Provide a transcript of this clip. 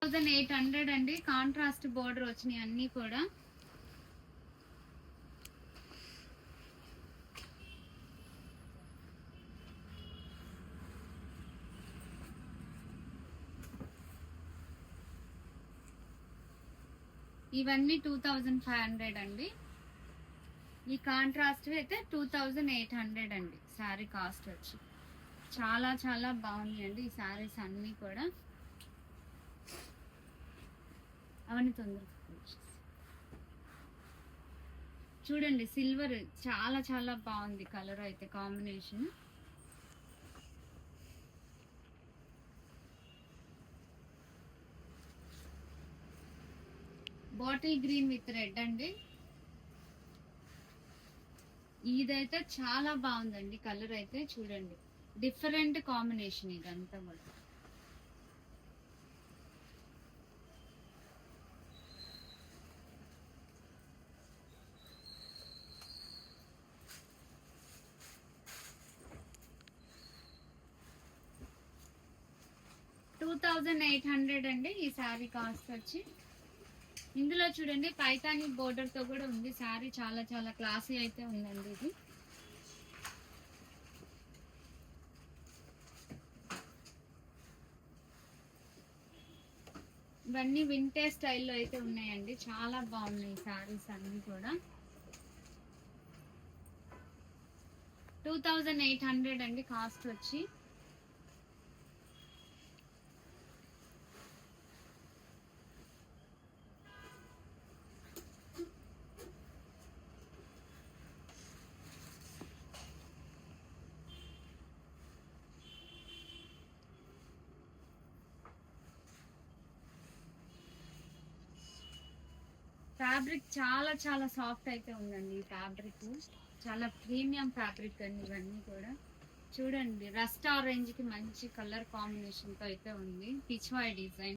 1800 అండి. Contrast border వచ్చినాయి అన్నీ కూడా. ఇవన్నీ 2500 అండి. ఈ కాంట్రాస్ట్ అయితే 2800 అండి శారీ కాస్ట్ వచ్చి. చాలా చాలా బాగున్నాయండి ఈ శారీస్ అన్నీ కూడా. అవన్నీ తొందరగా చూడండి, సిల్వర్ చాలా చాలా బాగుంది కలర్ అయితే combination. Bottle green with red అండి. ఇదైతే చాలా బాగుందండి కలర్ అయితే. చూడండి, డిఫరెంట్ కాంబినేషన్ ఇదంతా కూడా. $2800 అండి ఈ శారీ కాస్ట్ వచ్చి. ఇందులో చూడండి పైతాని బోర్డర్ తో కూడా ఉంది శారీ. చాలా చాలా క్లాసీ అయితే ఉందండి ఇది. ఇవన్నీ వింటేజ్ స్టైల్లో అయితే ఉన్నాయండి. చాలా బాగున్నాయి శారీస్ అన్ని కూడా. 2800 అండి కాస్ట్ వచ్చి. ఫ్యాబ్రిక్ చాలా చాలా సాఫ్ట్ అయితే ఉందండి. ఈ ఫ్యాబ్రిక్ చాలా ప్రీమియం ఫ్యాబ్రిక్ అండి ఇవన్నీ కూడా. చూడండి, రస్ట్ ఆరెంజ్ కి మంచి కలర్ కాంబినేషన్ తో అయితే ఉంది. పిచ్వాయ్ డిజైన్.